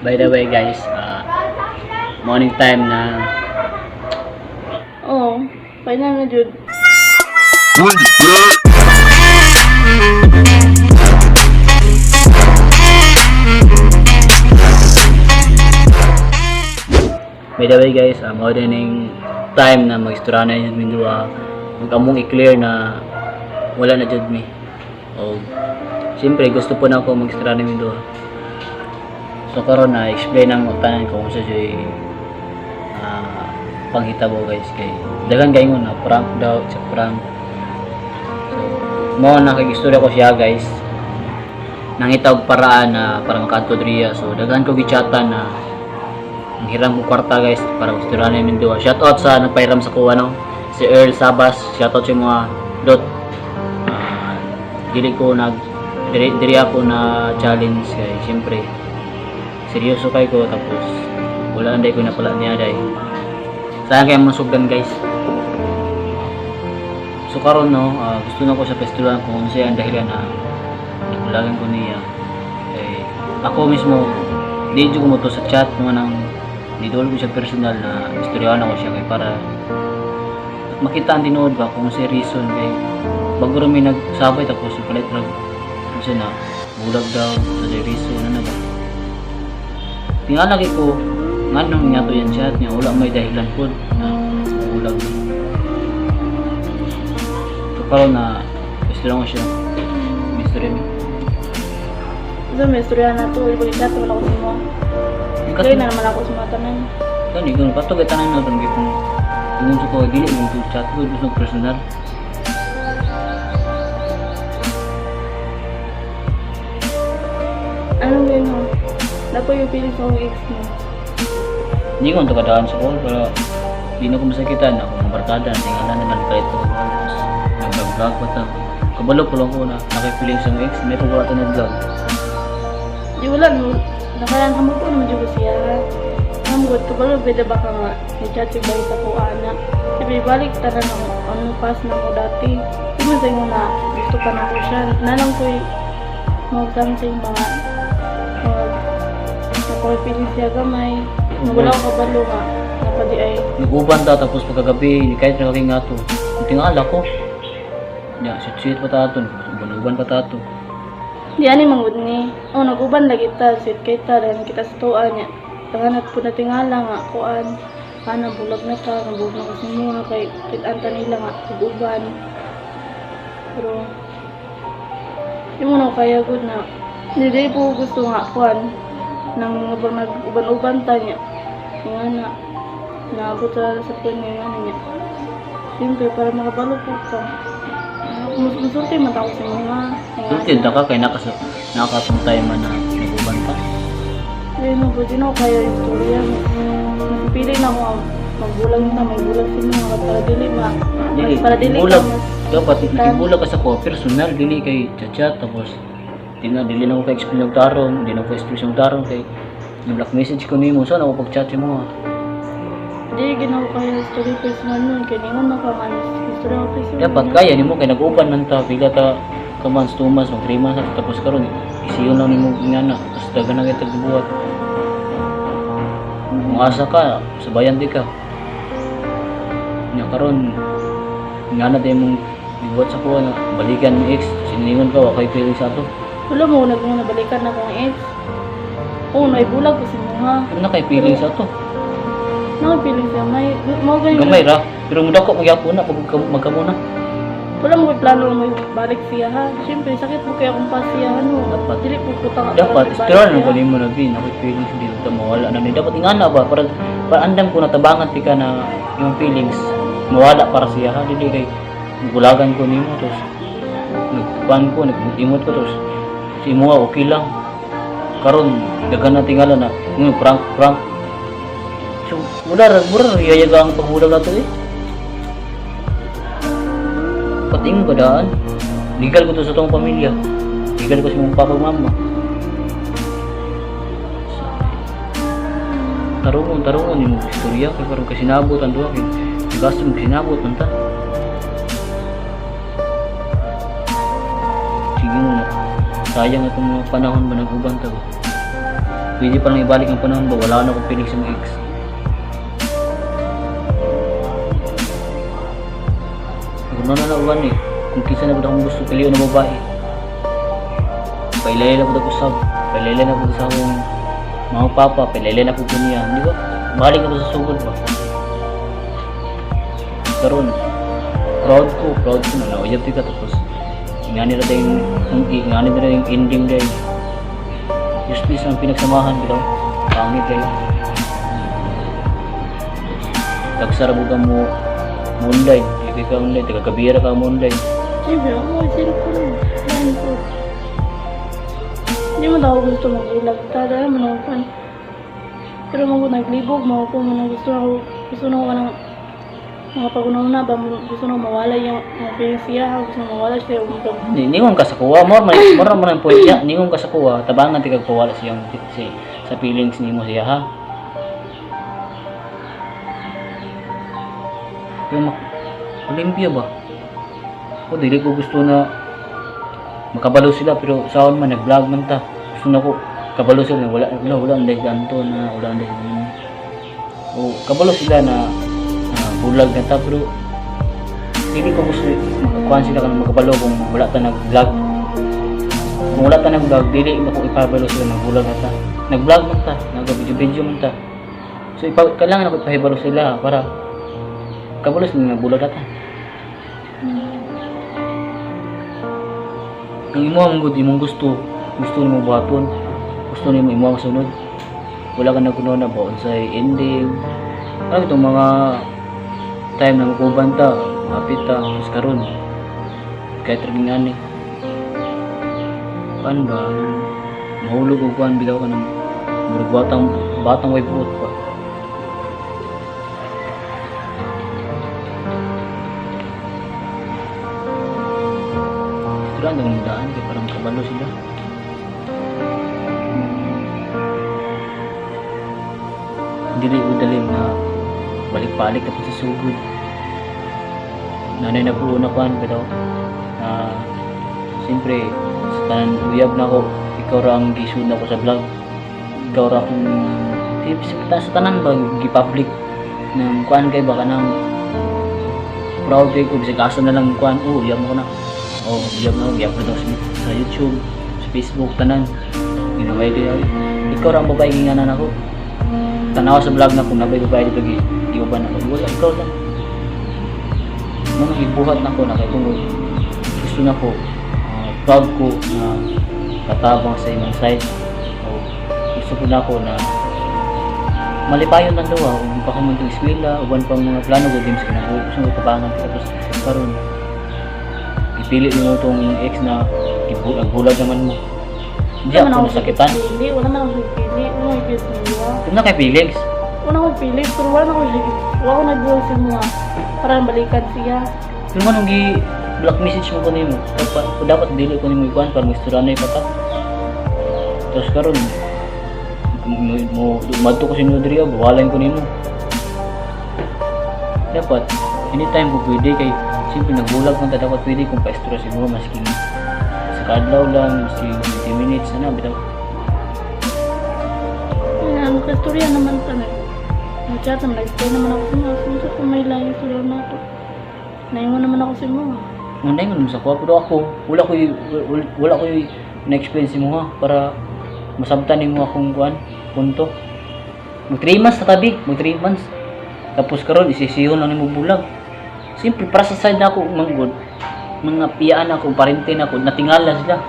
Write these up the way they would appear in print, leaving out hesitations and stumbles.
By the way guys, morning time na. Oo, final na jud. By the way guys, morning time na mag-istorya na yun mindua. Huwag among i-clear na wala na jud mi. O, siyempre gusto po na ako mag-istorya na mindua. So karon na explain ang utanan ko kung sa joy panghitabo guys kay dagan gayon na prank daw sa prank. So mo nakig-istorya ko siya guys. Nangita og paraan na para makadto diriya. So dagan ko gichatan na ang hiram ko kwarta guys para istorya na mindua. Shout out sa nagpairam sa kuha no, si Earl Sabas. Shout out sa mga dot. Dili ko diri ako na challenge kay siyempre seryoso kay ko tapos wala anday ko na pala niya day. Sayang kaya masugdan guys. So karon no, gusto na ko sa festival kung ano siya ang dahilan na ulagan ko niya. Eh, ako mismo di ko mo to sa chat mo nang nidol ko siya personal na istoryahan ako siya kay para makita ang tinuod ba kung si reason kay bago rin may nagsabay tapos palit rag kasi na bulag daw sa reason na ba tingnan lagi ko nganong niya to yan chat niya wala may dahilan po na bulag so karon na istoryahan ko siya mystery mi So, may istorya na to. Ibalik na to, wala ko sa mo. Kaya na naman ako sa mga tanan. Kani, kung patog ay tanan na itong gipong kung ko dili, kung chat ko, gusto personal. Ano yun mo? Dapo yung feelings ng ex mo. Hindi ko ito kadaan sa call, pero hindi na ko masakitan. Ako mga barkada, tingnan na nagkalit ko. Nag-vlog pa ito. Kabalo ko lang ko na nakipilings ng ex, may pagkala ito nag-vlog. Di wala no, nakalang hamod ko naman dyan siya. Hamod ko balo, pwede ba ka nga, ni-chat si Bay sa ko anak. Sabi, balik tara ng anong pass na mo dati. Di mo sa'yo na, gusto pa na ko siya. Nalang ko yung mag-something mga nakoy-feeling siya gamay. Wala ko kabalo nga, napadi ay. Nag-uban ta, tapos pagkagabi, kahit nakaking nga to. Tingala ko. Ya, sweet pa tato, uban pa tato. Di ani mangud ni. Oh, nag-uban lagi ta, sit kay ta rin kita sa tuwa niya. Tanganat po na tingala nga kuan. Ana bulag na ta, nabug na kasi mo kay kitanta nila nga nag-uban. Pero di mo na kaya good na. Hindi po gusto nga kuan nang nag-uban-uban ta niya. Nga na naabot sa puno nga niya. Siyempre para makabalo po ka. Musulti man ako sa mga. Sulti na ka kay nakasuntay man na nag-uban pa. Ayun na po, di na ako kaya yung storya. Pili na ako magbulag na, may bulag sa mga para dili ma. Para dili bulag. ka mas. Dapat ibulag ka sa ko personal, dili kay chat tapos dili na ko ka-explain yung tarong, dili na ko ka-express yung tarong kay black message ko nimo saan ako pag-chat mo. Di ginawa ko kaya story personal nun, kaya ningon na ka man. Story ako personal. Dapat kaya nimo kay nag-uban man ta, pila ta ka months, 2 months, mag 3 months tapos karon isiyon lang nimo ingana, tapos dagan na kita buhat. Kung asa ka, sabayan di ka. Nya karon ingana tayo mong ibuhat sa kuha na balikan ni ex, siningon ka, wakay feeling sa to. Wala mo, nabalikan na kong ex. Oo, naibulag ko si mga. Ano na kay feeling sa to? Nakapiling siya, may, mga ganyan. Gamay ra, pero mudako magyapon na pag magkamuna. Wala mo plano na may balik siya ha. Siyempre, sakit mo kaya kung pasiyahan mo. Dapat. Dili po putang Dapat, istiral na galing mo na bin, ako feelings hindi ito mawala na. Dapat ingana ba, para andam ko natabangan ti ka na yung feelings mawala para siya ha. Dili kay gulagan ko nimo tos nagkuhan ko, nag-imot ko tos si mo okay lang. Karon dagan na tingala na prank. So, mura yayaga ang pagbulag nato eh. Pati mo kadaan. Legal ko to sa tong pamilya. Legal ko sa mong papa mama. Tarungon yung istorya kay karon kasi sinabot ang duwa kay gasto mo sinabot man ta. Sige mo na. Sayang itong mga panahon ba nag-uban ta ba? pwede pa lang ibalik ang panahon ba, wala na akong piling sa mga ex. Ano na nauwan eh, kung kinsa na ba akong gusto piliin na babae. Pailay na po ako sab, pailay na po sa akong mga papa, pailay na po po niya, di ba? Balik ako sa sugod ba? Karon, proud ko na nauyab ka tapos nga nila yung ending dahil useless ang pinagsamahan ko daw, pangit kayo. Tagsara mo ka mo online, hindi ka online, tagakabira ka mo online. Siyempre, ako ay cellphone. Lain ko. Hindi mo daw gusto mag-ilag. Tada naman ako pan. Pero mga naglibog, mga po, gusto na ako ng mga pag-una ba, gusto na mawala yung mga feelings siya, gusto na mawala siya yung Ningon ka sa kuha, more man point niya, ningon ka sa kuha, tabangan ti kagpawala siyang sa feelings nimo siya ha. Pero Olympia ba? O dili ko gusto na makabalo sila pero saon man nag-vlog man ta. Gusto na ko kabalo sila wala ang dahil ganto na wala ang dahil. O kabalo sila na bulag na ta pero hindi ko gusto makakuhan sila ka magkabalo kung wala ta nag-vlog. Kung wala ta nag-vlog, dili ako ipabalo sila ng bulag na ta. Nag-vlog man ta, nag-video man ta. So kailangan ako ipahibalo sila para kabalo sila ng bulag na ta. Ang imo ang good, imong gusto nimo buhaton, gusto nimo imo ang sunod. Wala ka nagkuno na ba unsay ending. Ano itong mga time na magubanta, mapit ta, mas karon. Kahit rin ani. Paano ba? Mahulog o kuhan, bilaw ka ng batang way buot pa. Ito lang ang daan, kaya parang kabalo sila. Hindi rin udalim na balik-balik tapos sa sugod. Nanay na po na kuhan pero siyempre sa tanan uyab na ako, ikaw ra ang gisud na ko sa vlog, ikaw ra akong sa tanan ba gi-public ng kuhan kay baka nang proud kay ko bisag asa na lang kuhan uyab mo ko na uyab na i-upload ako sa YouTube, sa Facebook, tanan ginaway kay ikaw ra ang babae ginganan ako tanawa sa vlog na kung nabay babae dito di ba na ako wala ikaw lang nung ibuhat na ko na kay kung gusto na ko proud ko na katabang sa imong side o gusto ko na ko na malipayon ng dawa kung pa ka mo itong eskwela uban pa mga plano ko din sa kinabuhi gusto ko tabangan tapos karon ipili mo itong ex na nagbulag naman mo hindi ako nasakitan wala na akong pili wala akong pili kung na kay feelings wala akong pili pero wala akong nagbulag sa mga para balikan siya pero manong black message mo ko nimo dapat dili ko nimo ikuan para misturana ipata tapos karon mo madto ko sinyo diri bawalan ko nimo dapat anytime ko pwede kay simple nagbulag man ta dapat pwede kung pa-istorya siguro maski sa kadlaw lang maski 20 minutes na bitaw ano ka istorya naman ta nag-chat naman nag-stay naman ako sa mga sumusot kung may lang istorya na ako naingon naman ako sa mga naingon mo sa kuha pero ako wala ko na-explain si mo ha para masabtan nimo akong kuan punto mag 3 months sa tabi mag 3 months tapos karon isisihon lang nimo bulag simple para sa side na ako manggod mga piyaan ako parente na ako natingala sila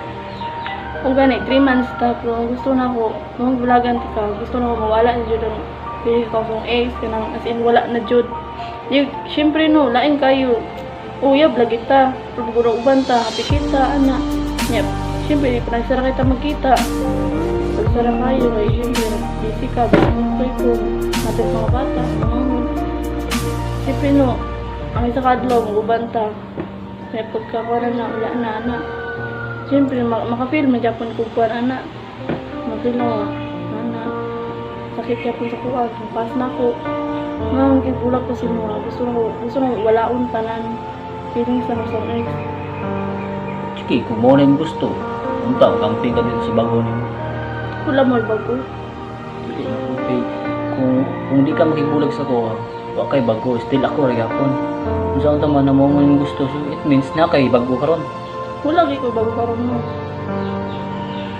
kung gani 3 months tapos gusto na ako mga vlogan ka gusto na ako mawala na jud ang pili ka kong ex kanang as in wala na jud syempre no lain kayo uyab lagi ta paguro uban ta happy kita ana yep syempre panagsara kita magkita pagsara kayo kay syempre busy ka busy ko natin mga bata syempre no ang isa kadlaw mag-uban ta may pagkakuha na wala na ana syempre makafeel man japon ko kuha ana mapil na ana sakit yapon sa kuha pas na ko nang kibulag ko si mga gusto na walaon tanan feelings na sa ex sige kung mo na yung gusto punta camping ka dito sa bago nimo wala mo bago dili na ko kay kung di ka makibulag sa ko, wa kay bago, still ako ra gyapon. Kung saan tama na mo yung gusto, so it means na kay bago karon. Wala gyud ko bago karon mo.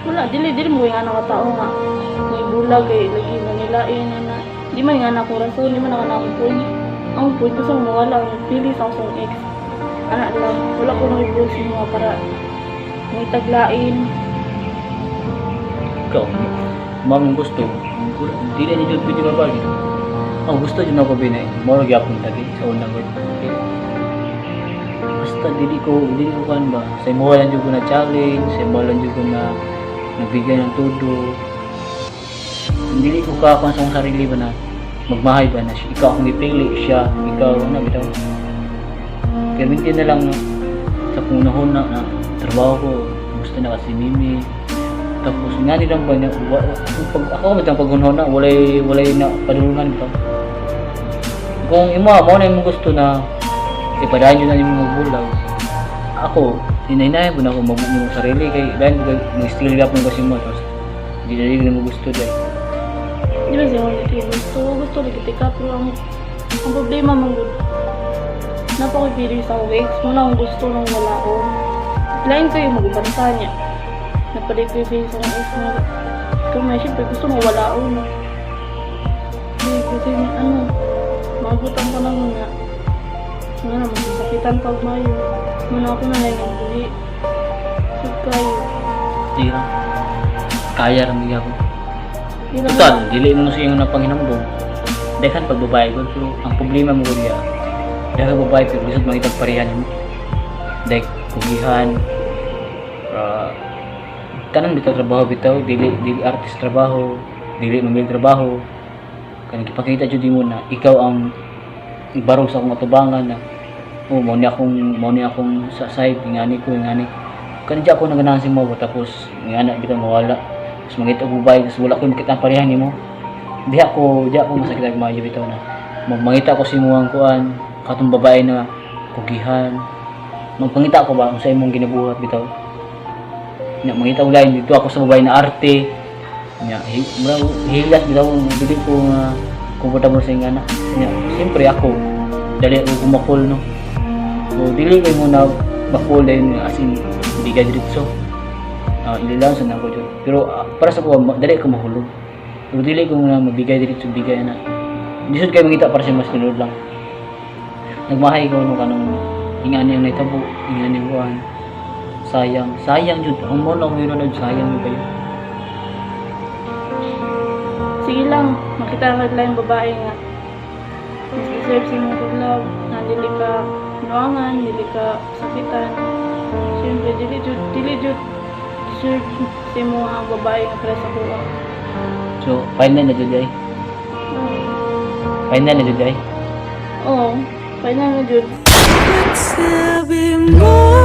Wala, dili mo yung anak ka tao nga. May bulag kay lagi mo nilain na. Di man nga na ko rason, di man nga na akong point. Ang point ko sa mawala, ang pili sa akong ex. Anak lang, wala ko nang ibulog sa mga para may taglain. Ikaw, mong gusto, dili ni jud pwede mabalik. Ang gusto jud ako binay, mo ra gyapon tagi sa unang word. Okay. Basta dili ko kan ba, sa imo lang jud ko na challenge, sa imo lang jud ko na nagbigay ng todo. Dili ko ka sa akong sarili ba na magmahay ba na siya, ikaw akong ipili siya, ikaw na bitaw. Kaya minti na lang no, sa punahon na trabaho ko, gusto na kasi Mimi. Tapos nga nilang ba niya, pag ako matang paghunhon na, walay na padulungan bitaw. Kung imo mo na yung gusto na ipadayon yun na yung mga bulag, ako, hinay-hinay mo na ako mabuo yung sarili kay dahil mag-steal up ng kasi mo, tapos hindi na mo gusto dahil. Di ba siya gusto rin kita pero ang problema mong napakipili sa weeks muna ang gusto ng walaon. Lain kayo magbanta niya. Napalipipili sa mga ex mo. Kung may siyempre gusto mo walaon. Kasi mabutang ka na muna. Nga naman, sakitan pag mayo. Muna ako na lang ang huli. So kayo. Tira. Kaya rin ako. Hirap Total, dili mo sa iyong napanginambong. Dekan pagbabae ko, pero ang problema mo niya, dahil babae pero lisod makitag parehan mo. Dahil kugihan, kanan bitaw trabaho bitaw, dili artist trabaho, dili mamil trabaho. Kanang ipakita jud mo na ikaw ang barong sa akong atubangan na mo ni akong sa side ingani ko. Kanang di ako naganahan si mo tapos ingana kita mawala. Tapos mangita og babae, tapos wala ko makita ang parehan nimo. Di ako masakit ang maayo bitaw na. Mangita ko si mo ang kuan, katong babae na kugihan. Magpangita ko ba kung sa imong ginabuhat bitaw. Nya mangita og lain dito ako sa babae na arte. Nya hilas bitaw dili ko nga komportable sa ingana. Nya siyempre ako dali ko kumakol no. So dili kay mo na bakol din as in hindi ka diretso. Ililang sa nako dyan. Pero para sa ko, dali ko mahulog. Pero dili ko na mabigay dito sa bigay na. Hindi sud kayo mangita para siya mas nilod lang. Nagmahay ko nung kanong ingani ang naitabo, ingani ang buwan. Sayang jud. Ang mo lang yun na sayang mo kayo. Sige lang, makita lang lang yung babae nga. Mas deserve si mong love, na dili ka nuangan, dili ka sakitan. Siyempre, dili jud deserve si mo ang babae nga para sa buwan. So, final na jud ay. Final na jud ay. Oo, final na jud. Sabi mo